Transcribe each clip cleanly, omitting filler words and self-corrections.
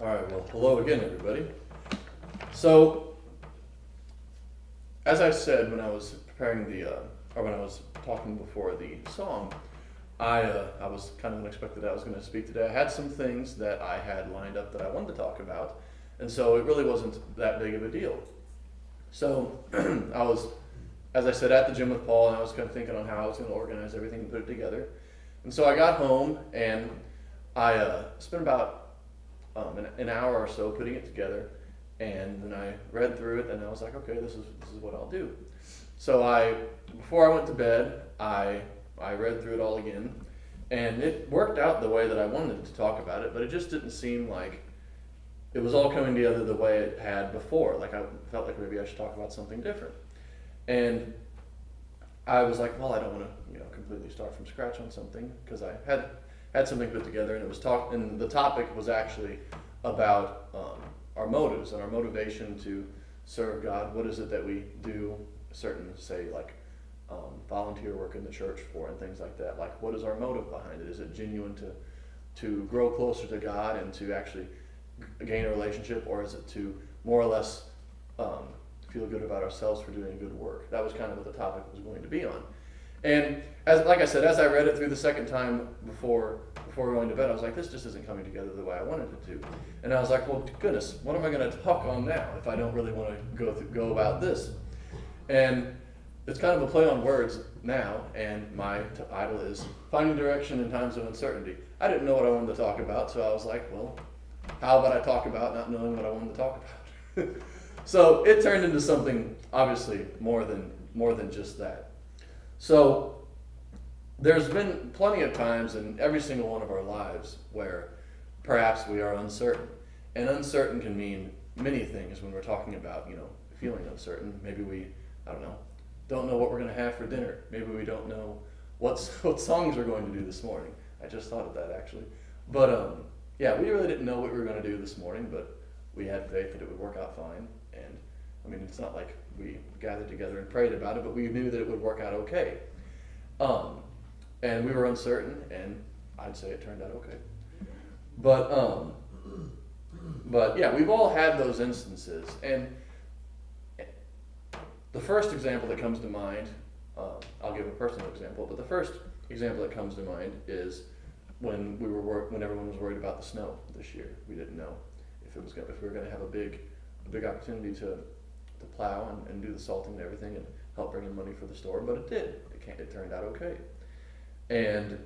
All right, well, hello again, everybody. So, as I said when I was preparing or when I was talking before the song, I was kind of unexpected that I was going to speak today. I had some things that I had lined up that I wanted to talk about, and so it really wasn't that big of a deal. So, I was, as I said, at the gym with Paul, and I was kind of thinking on how I was going to organize everything and put it together. And so I got home, and I spent about an hour or so putting it together, and then I read through it, and I was like, okay, this is what I'll do. So before I went to bed, I read through it all again, and it worked out the way that I wanted to talk about it, but it just didn't seem like it was all coming together the way it had before. Like I felt like maybe I should talk about something different, and I was like, well, I don't want to completely start from scratch on something because I had something put together, and and the topic was actually about our motives and our motivation to serve God. What is it that we do certain, say, like volunteer work in the church for and things like that? Like, what is our motive behind it? Is it genuine to grow closer to God and to actually gain a relationship, or is it to more or less feel good about ourselves for doing good work? That was kind of what the topic was going to be on. And like I said, as I read it through the second time before going to bed, I was like, this just isn't coming together the way I wanted it to. And I was like, well, goodness, what am I going to talk on now if I don't really want to go about this? And it's kind of a play on words now, and my title is Finding Direction in Times of Uncertainty. I didn't know what I wanted to talk about, so I was like, well, how about I talk about not knowing what I wanted to talk about? So it turned into something obviously more than just that. So there's been plenty of times in every single one of our lives where perhaps we are uncertain. And uncertain can mean many things when we're talking about, feeling uncertain. Maybe we, I don't know what we're going to have for dinner. Maybe we don't know what songs we're going to do this morning. I just thought of that actually. But yeah, we really didn't know what we were going to do this morning, but we had faith that it would work out fine. And it's not like we gathered together and prayed about it, but we knew that it would work out okay. And we were uncertain, and I'd say it turned out okay. But yeah, we've all had those instances. And the first example that comes to mind, I'll give a personal example, but the first example that comes to mind is when everyone was worried about the snow this year. We didn't know if we were going to have a big opportunity to plow and do the salting and everything and help bring in money for the store, but it did. It turned out okay. And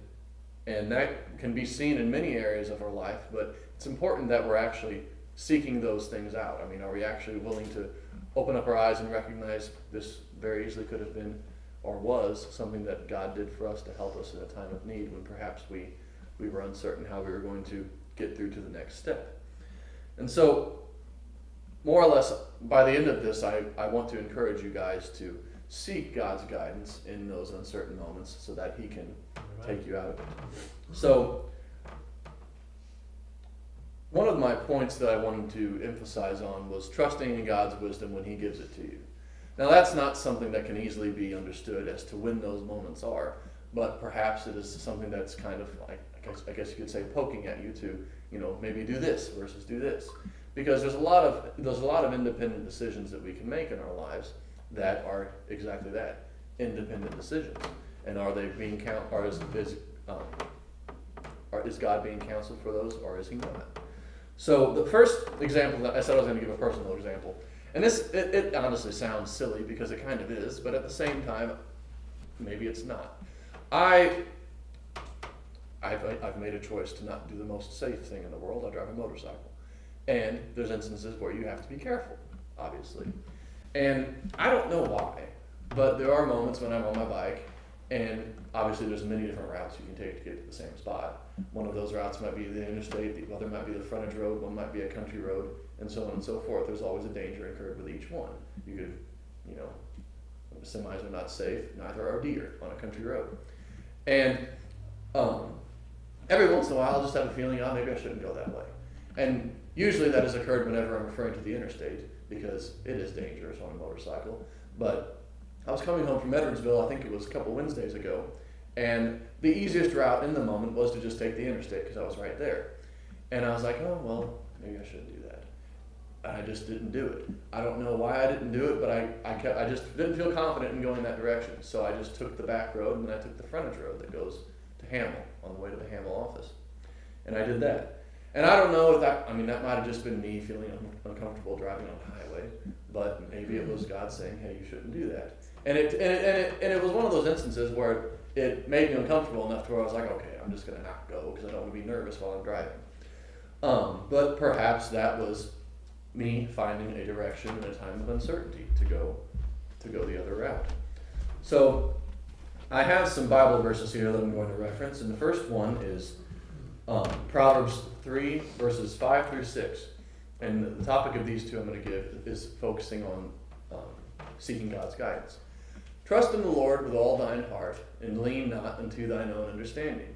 that can be seen in many areas of our life, but it's important that we're actually seeking those things out. Are we actually willing to open up our eyes and recognize this very easily could have been or was something that God did for us to help us in a time of need when perhaps we were uncertain how we were going to get through to the next step. And so, more or less, by the end of this, I want to encourage you guys to seek God's guidance in those uncertain moments so that He can take you out of it. So, one of my points that I wanted to emphasize on was trusting in God's wisdom when He gives it to you. Now, that's not something that can easily be understood as to when those moments are, but perhaps it is something that's kind of, I guess you could say, poking at you to, maybe do this versus do this. Because there's a lot of independent decisions that we can make in our lives that are exactly that, independent decisions. And are they being is God being counseled for those, or is He not? So the first example that I said I was going to give a personal example, and it honestly sounds silly because it kind of is, but at the same time, maybe it's not. I've made a choice to not do the most safe thing in the world. I drive a motorcycle. And there's instances where you have to be careful, obviously. And I don't know why, but there are moments when I'm on my bike, and obviously there's many different routes you can take to get to the same spot. One of those routes might be the interstate, the other might be the frontage road, one might be a country road, and so on and so forth. There's always a danger incurred with each one. You could, semis are not safe, neither are deer on a country road. And every once in a while I'll just have a feeling, maybe I shouldn't go that way. And usually that has occurred whenever I'm referring to the interstate because it is dangerous on a motorcycle. But I was coming home from Edwardsville, I think it was a couple Wednesdays ago, and the easiest route in the moment was to just take the interstate because I was right there. And I was like, oh, well, maybe I shouldn't do that. And I just didn't do it. I don't know why I didn't do it, but I just didn't feel confident in going that direction. So I just took the back road, and then I took the frontage road that goes to Hamel, on the way to the Hamel office. And I did that. And I don't know if that might have just been me feeling uncomfortable driving on the highway, but maybe it was God saying, hey, you shouldn't do that. And it was one of those instances where it made me uncomfortable enough to where I was like, okay, I'm just going to not go because I don't want to be nervous while I'm driving. But perhaps that was me finding a direction in a time of uncertainty to go the other route. So I have some Bible verses here that I'm going to reference, and the first one is Proverbs 3, verses 5 through 6. And the topic of these two I'm going to give is focusing on seeking God's guidance. Trust in the Lord with all thine heart, and lean not unto thine own understanding.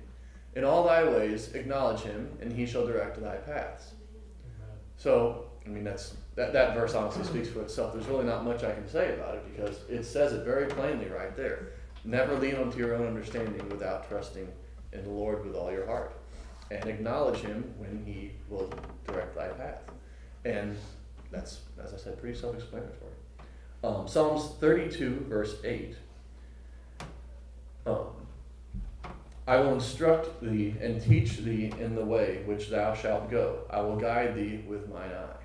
In all thy ways acknowledge him, and he shall direct thy paths. Amen. So, that verse honestly speaks for itself. There's really not much I can say about it because it says it very plainly right there. Never lean onto your own understanding without trusting in the Lord with all your heart. And acknowledge him when he will direct thy path. And that's, as I said, pretty self-explanatory. Psalms 32, verse 8. I will instruct thee and teach thee in the way which thou shalt go. I will guide thee with mine eye.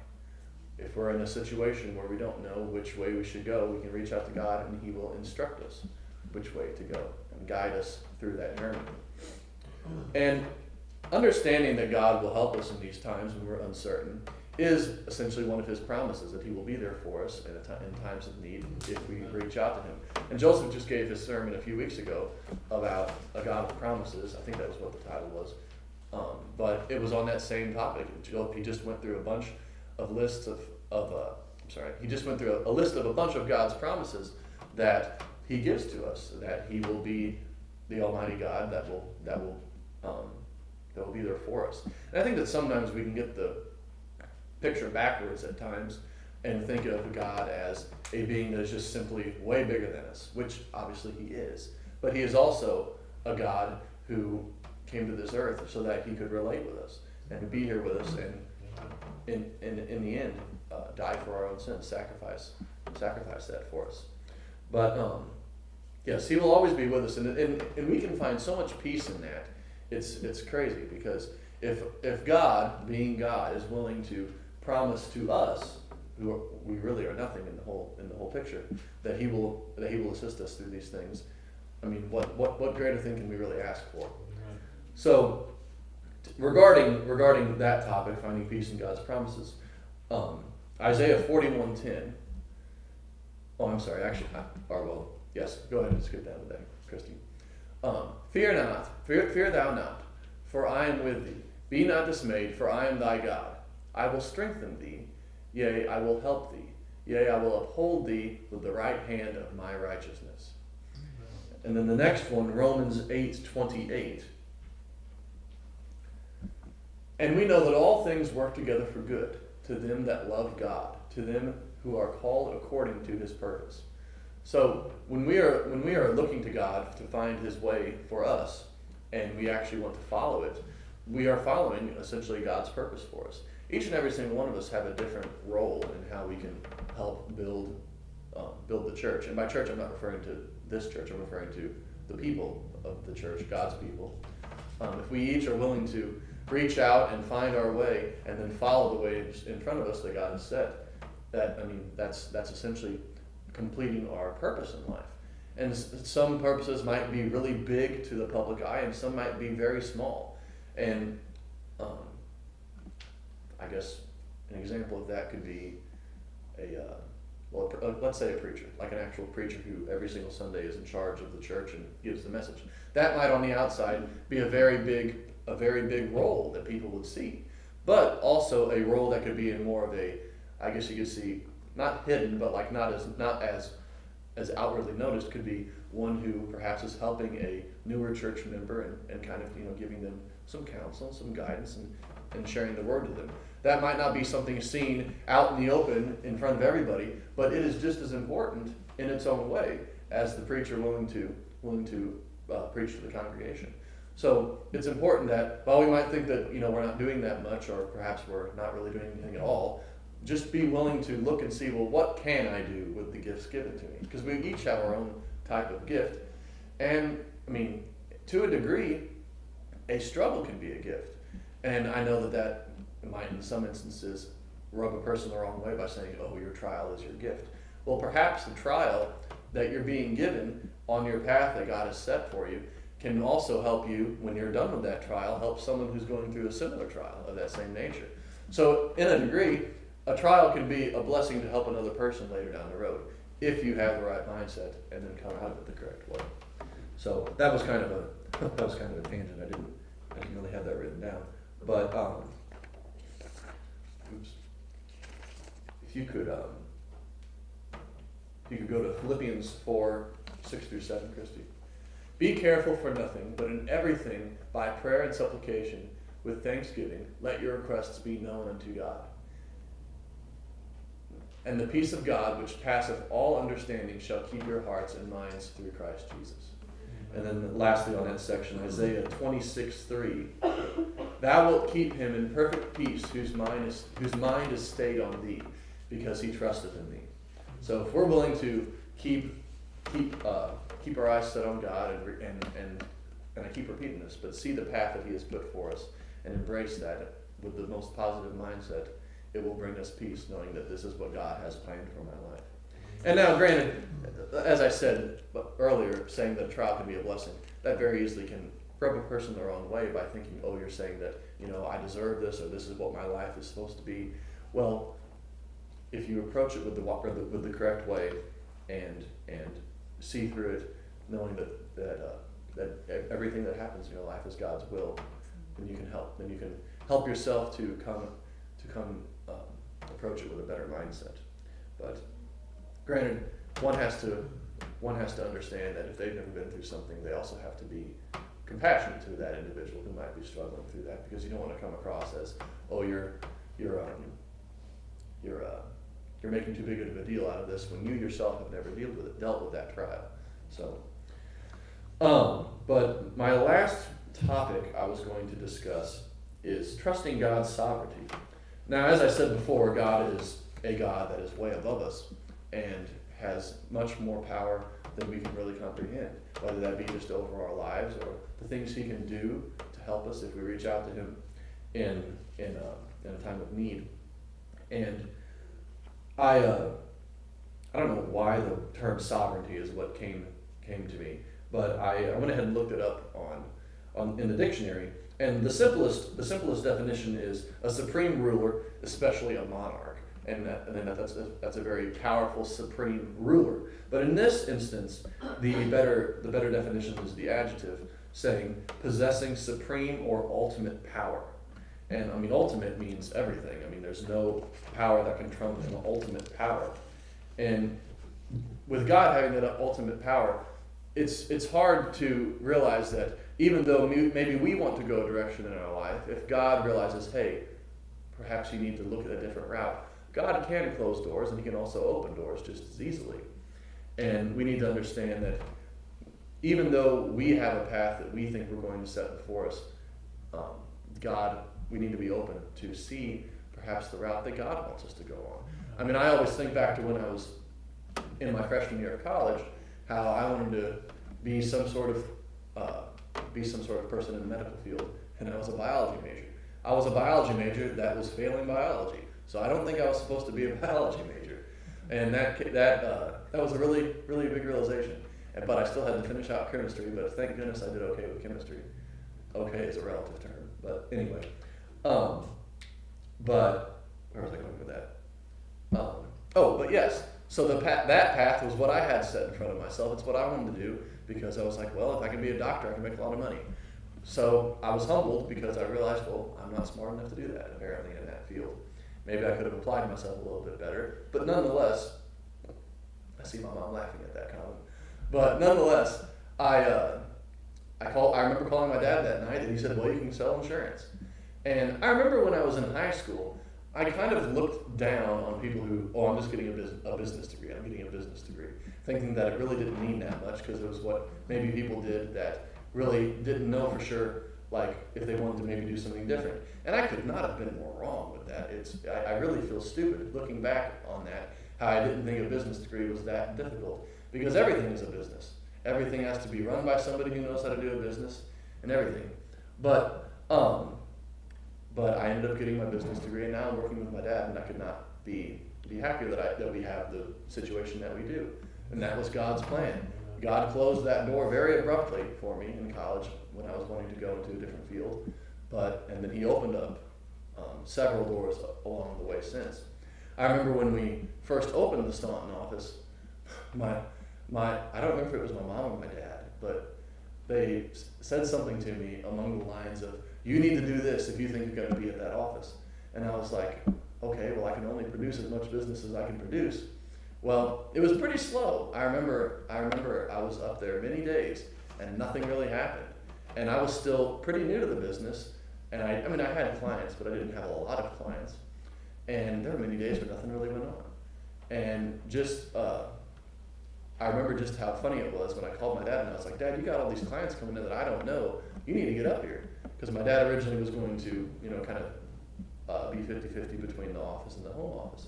If we're in a situation where we don't know which way we should go, we can reach out to God and he will instruct us which way to go and guide us through that journey. And understanding that God will help us in these times when we're uncertain is essentially one of his promises, that he will be there for us in times of need if we reach out to him. And Joseph just gave his sermon a few weeks ago about a God of promises. I think that was what the title was. But it was on that same topic. He just went through a bunch of lists he just went through a list of a bunch of God's promises that he gives to us, that he will be the Almighty God that will be there for us. And I think that sometimes we can get the picture backwards at times and think of God as a being that is just simply way bigger than us, which obviously he is. But he is also a God who came to this earth so that he could relate with us and be here with us and in the end die for our own sins, sacrifice that for us. But yes, he will always be with us, and we can find so much peace in that. It's crazy because if God, being God, is willing to promise to us, we really are nothing in the whole picture, that he will assist us through these things. What greater thing can we really ask for? So, regarding that topic, finding peace in God's promises, Isaiah 41:10. Oh, I'm sorry. Actually, yes. Go ahead and skip down to that, Christy. Fear not, fear thou not, for I am with thee. Be not dismayed, for I am thy God. I will strengthen thee, yea, I will help thee. Yea, I will uphold thee with the right hand of my righteousness. And then the next one, Romans 8:28. And we know that all things work together for good, to them that love God, to them who are called according to his purpose. So when we are looking to God to find his way for us, and we actually want to follow it, we are following essentially God's purpose for us. Each and every single one of us have a different role in how we can help build the church. And by church, I'm not referring to this church. I'm referring to the people of the church, God's people. If we each are willing to reach out and find our way, and then follow the way in front of us that God has set, that's essentially completing our purpose in life. And some purposes might be really big to the public eye, and some might be very small. And I guess an example of that could be let's say a preacher, like an actual preacher who every single Sunday is in charge of the church and gives the message. That might, on the outside, be a very big role that people would see, but also a role that could be in more of a, I guess you could see, not hidden, but like not as outwardly noticed, could be one who perhaps is helping a newer church member and kind of giving them some counsel, some guidance, and sharing the word to them. That might not be something seen out in the open in front of everybody, but it is just as important in its own way as the preacher willing to preach to the congregation. So it's important that while we might think that we're not doing that much, or perhaps we're not really doing anything at all, just be willing to look and see, well, what can I do with the gifts given to me? Because we each have our own type of gift, and I mean, to a degree, a struggle can be a gift. And I know that might, in some instances, rub a person the wrong way by saying, oh, your trial is your gift. Well, perhaps the trial that you're being given on your path that God has set for you can also help you, when you're done with that trial, help someone who's going through a similar trial of that same nature. So, in a degree, a trial can be a blessing to help another person later down the road, if you have the right mindset and then come out of it the correct way. So that was kind of a tangent. I didn't really have that written down. But if you could go to Philippians 4:6-7, Christy. Be careful for nothing, but in everything, by prayer and supplication, with thanksgiving, let your requests be known unto God. And the peace of God, which passeth all understanding, shall keep your hearts and minds through Christ Jesus. And then lastly on that section, Isaiah 26:3. Thou wilt keep him in perfect peace, whose mind is stayed on thee, because he trusteth in thee. So if we're willing to keep our eyes set on God and I keep repeating this, but see the path that he has put for us and embrace that with the most positive mindset, it will bring us peace, knowing that this is what God has planned for my life. And now, granted, as I said earlier, saying that a trial can be a blessing, that very easily can rub a person the wrong way by thinking, oh, you're saying that, I deserve this, or this is what my life is supposed to be. Well, if you approach it with the correct way and see through it, knowing that everything that happens in your life is God's will, then you can help. Then you can help yourself to come approach it with a better mindset. But granted, one has to understand that if they've never been through something, they also have to be compassionate to that individual who might be struggling through that, because you don't want to come across as, oh, you're making too big of a deal out of this when you yourself have never dealt with that trial. So, but my last topic I was going to discuss is trusting God's sovereignty. Now, as I said before, God is a God that is way above us and has much more power than we can really comprehend, whether that be just over our lives or the things he can do to help us if we reach out to him in a time of need. And I don't know why the term sovereignty is what came to me, but I went ahead and looked it up in the dictionary, and the simplest definition is a supreme ruler, especially a monarch, and that's a very powerful supreme ruler. But in this instance, the better definition is the adjective, saying possessing supreme or ultimate power. And I mean, ultimate means everything. I mean, there's no power that can trump an ultimate power. And with God having that ultimate power, it's hard to realize that even though maybe we want to go a direction in our life, if God realizes, hey, perhaps you need to look at a different route, God can close doors and he can also open doors just as easily. And we need to understand that even though we have a path that we think we're going to set before us, we need to be open to see perhaps the route that God wants us to go on. I mean, I always think back to when I was in my freshman year of college, how I wanted to be some sort of person in the medical field, and I was a biology major. I was a biology major that was failing biology, so I don't think I was supposed to be a biology major, and that was a really, really big realization. But I still had to finish out chemistry, but thank goodness I did okay with chemistry. Okay is a relative term, but anyway. But where was I going with that? But yes. So that path was what I had set in front of myself. It's what I wanted to do, because I was like, well, if I can be a doctor, I can make a lot of money. So I was humbled because I realized, well, I'm not smart enough to do that, apparently, in that field. Maybe I could have applied myself a little bit better, but nonetheless, I see my mom laughing at that comment. But nonetheless, I remember calling my dad that night, and he said, well, you can sell insurance. And I remember when I was in high school, I kind of looked down on people who, I'm just getting a business degree, thinking that it really didn't mean that much, because it was what maybe people did that really didn't know for sure, like, if they wanted to maybe do something different. And I could not have been more wrong with that. I really feel stupid looking back on that, how I didn't think a business degree was that difficult. Because everything is a business. Everything has to be run by somebody who knows how to do a business and everything. But I ended up getting my business degree, and now I'm working with my dad, and I could not be happier that we have the situation that we do. And that was God's plan. God closed that door very abruptly for me in college when I was wanting to go into a different field, and then he opened up several doors along the way since. I remember when we first opened the Staunton office, I don't remember if it was my mom or my dad, but they said something to me along the lines of, "You need to do this if you think you're going to be at that office." And I was like, okay, well, I can only produce as much business as I can produce. Well, it was pretty slow. I remember I was up there many days and nothing really happened. And I was still pretty new to the business. And I had clients, but I didn't have a lot of clients. And there were many days where nothing really went on. And I remember just how funny it was when I called my dad and I was like, "Dad, you got all these clients coming in that I don't know. You need to get up here." Because my dad originally was going to, kind of be 50-50 between the office and the home office.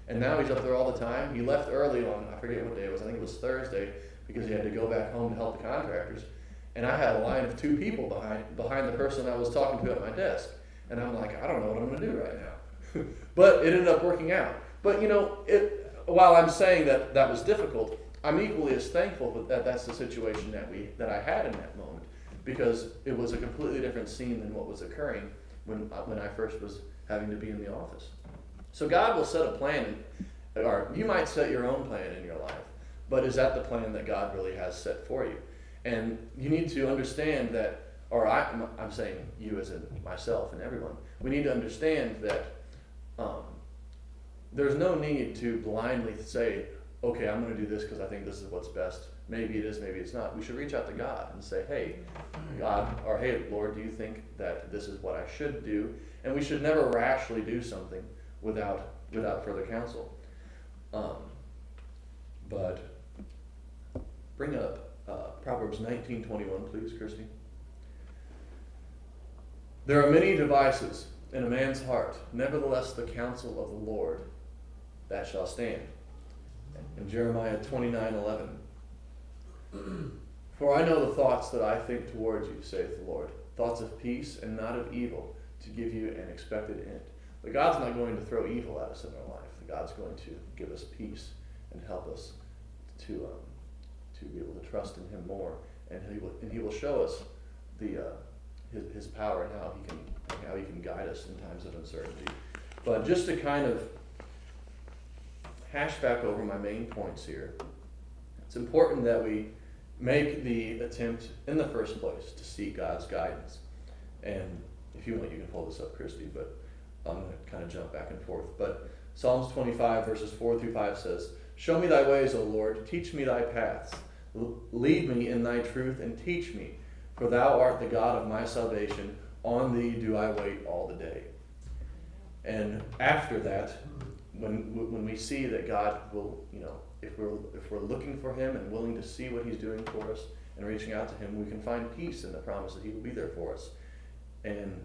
And now he's up there all the time. He left early on, I forget what day it was, I think it was Thursday, because he had to go back home to help the contractors. And I had a line of 2 people behind the person I was talking to at my desk. And I'm like, I don't know what I'm going to do right now. But it ended up working out. But while I'm saying that was difficult, I'm equally as thankful that that's the situation that I had in that moment, because it was a completely different scene than what was occurring when I first was having to be in the office. So God will set a plan, or you might set your own plan in your life, but is that the plan that God really has set for you? And you need to understand that, or I'm saying you as in myself and everyone, we need to understand that there's no need to blindly say, okay, I'm going to do this because I think this is what's best. Maybe it is, maybe it's not. We should reach out to God and say, hey, God, or hey, Lord, do you think that this is what I should do? And we should never rashly do something without further counsel. But bring up Proverbs 19:21, please, Christy. There are many devices in a man's heart, nevertheless the counsel of the Lord that shall stand. In Jeremiah 29:11. For I know the thoughts that I think towards you, saith the Lord, thoughts of peace and not of evil, to give you an expected end. But God's not going to throw evil at us in our life. God's going to give us peace and help us to be able to trust in Him more, and He will show us His power and how He can guide us in times of uncertainty. But just to kind of hash back over my main points here, it's important that we make the attempt in the first place to seek God's guidance. And if you want, you can pull this up, Christy, but I'm going to kind of jump back and forth. But Psalms 25 verses 4-5 says, "Show me thy ways, O Lord, teach me thy paths. Lead me in thy truth and teach me, for thou art the God of my salvation. On thee do I wait all the day." And after that, when we see that God will, if we're looking for Him and willing to see what He's doing for us and reaching out to Him, we can find peace in the promise that He will be there for us. And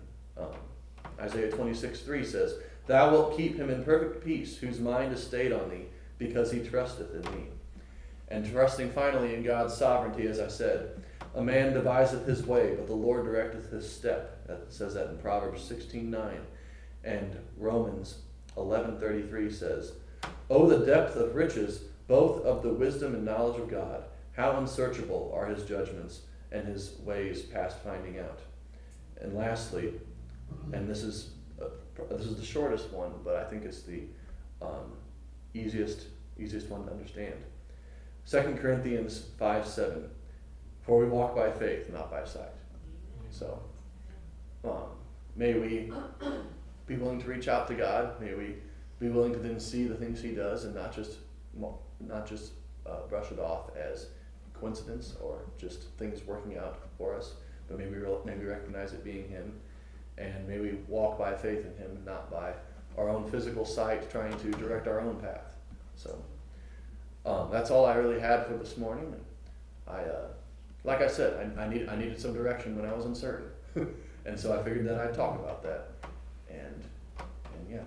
Isaiah 26:3 says, "Thou wilt keep him in perfect peace, whose mind is stayed on thee, because he trusteth in thee." And trusting finally in God's sovereignty, as I said, a man deviseth his way, but the Lord directeth his step. That says that in Proverbs 16:9. And Romans 11:33 says, "O the depth of riches, both of the wisdom and knowledge of God, how unsearchable are His judgments, and His ways past finding out." And lastly, and this is the shortest one, but I think it's the easiest one to understand. 2 Corinthians 5:7, "For we walk by faith, not by sight." So, may we be willing to reach out to God. May we be willing to then see the things He does and not just brush it off as coincidence or just things working out for us, but maybe recognize it being Him, and may we walk by faith in Him, not by our own physical sight trying to direct our own path. So that's all I really had for this morning. And I like I said, I needed some direction when I was uncertain. And so I figured that I'd talk about that. And yeah.